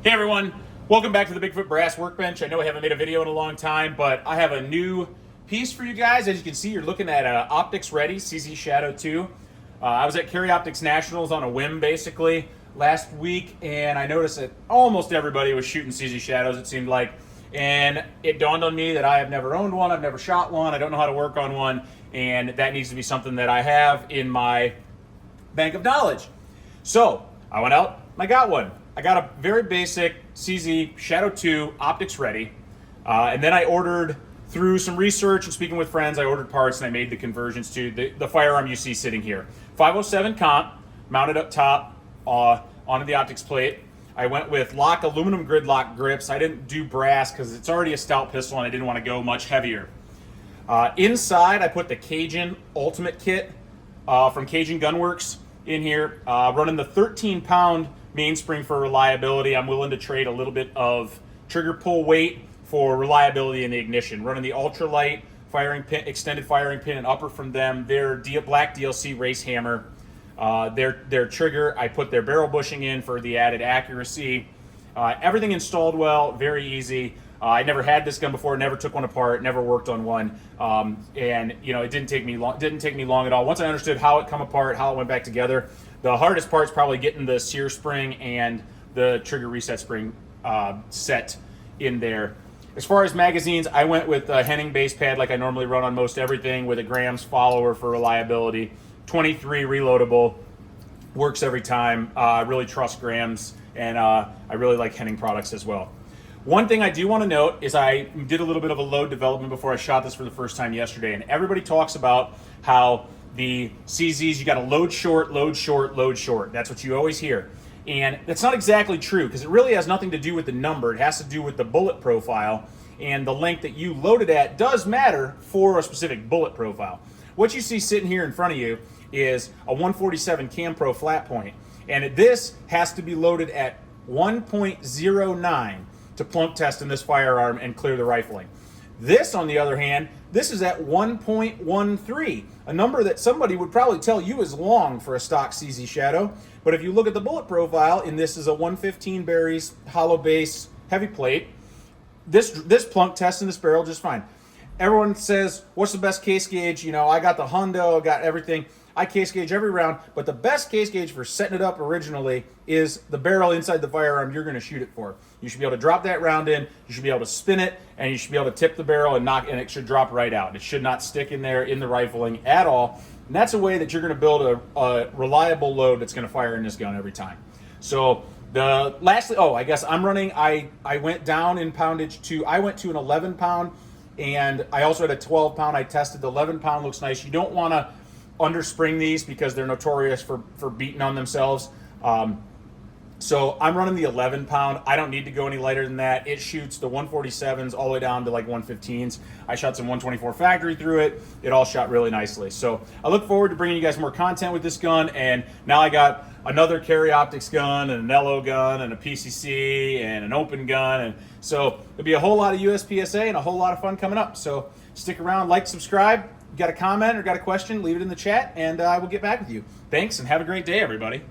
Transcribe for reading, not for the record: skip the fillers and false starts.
Hey everyone, welcome back to the Bigfoot Brass Workbench. I know I haven't made a video in a long time, but I have a new piece for you guys. As you can see, you're looking at Optics Ready CZ Shadow 2. I was at Carry Optics Nationals on a whim basically last week, and I noticed that almost everybody was shooting CZ Shadows, it seemed like. And it dawned on me that I have never owned one, I've never shot one, I don't know how to work on one, and that needs to be something that I have in my bank of knowledge. So I went out and I got one. I got a very basic CZ Shadow 2 Optics Ready, and then I ordered, through some research and speaking with friends, I ordered parts and I made the conversions to the firearm you see sitting here. 507 comp, mounted up top onto the optics plate. I went with LOK aluminum gridlock grips. I didn't do brass because it's already a stout pistol and I didn't want to go much heavier. Inside, I put the Cajun Ultimate Kit from Cajun Gunworks in here, running the 13-pound mainspring for reliability. I'm willing to trade a little bit of trigger pull weight for reliability in the ignition. Running the ultralight firing pin, extended firing pin and upper from them. Their black DLC race hammer. Their trigger, I put their barrel bushing in for the added accuracy. Everything installed well, very easy. I never had this gun before, never took one apart, never worked on one, and you know, it didn't take me long at all. Once I understood how it come apart, how it went back together, the hardest part's probably getting the sear spring and the trigger reset spring set in there. As far as magazines, I went with a Henning base pad like I normally run on most everything, with a Grams follower for reliability. 23 reloadable, works every time. I really trust Grams, and I really like Henning products as well. One thing I do want to note is I did a little bit of a load development before I shot this for the first time yesterday, and everybody talks about how the CZs, you got to load short, load short, load short. That's what you always hear. And that's not exactly true, because it really has nothing to do with the number. It has to do with the bullet profile, and the length that you load it at does matter for a specific bullet profile. What you see sitting here in front of you is a 147 Cam Pro flat point, and this has to be loaded at 1.09 to plunk test in this firearm and clear the rifling. This, on the other hand, this is at 1.13, a number that somebody would probably tell you is long for a stock CZ Shadow. But if you look at the bullet profile, and this is a 115 Berries hollow base heavy plate, this plunk tests in this barrel just fine. Everyone says, what's the best case gauge? You know, I got the Hundo, I got everything. I case gauge every round, but the best case gauge for setting it up originally is the barrel inside the firearm you're going to shoot it for. You should be able to drop that round in, you should be able to spin it, and you should be able to tip the barrel and and it should drop right out. It should not stick in there in the rifling at all. And that's a way that you're going to build a reliable load that's going to fire in this gun every time. So lastly, I guess I'm running, I went down in poundage I went to an 11 pound, and I also had a 12 pound. I tested the 11 pound, looks nice. You don't want to underspring these because they're notorious for beating on themselves. So I'm running the 11 pound. I don't need to go any lighter than that. It shoots the 147s all the way down to like 115s. I shot some 124 factory through it. It all shot really nicely. So I look forward to bringing you guys more content with this gun. And now I got another Carry Optics gun and an LO gun and a PCC and an open gun. And so there'll be a whole lot of USPSA and a whole lot of fun coming up. So stick around, like, subscribe. Got a comment or got a question, leave it in the chat, and I will get back with you. Thanks, and have a great day, everybody.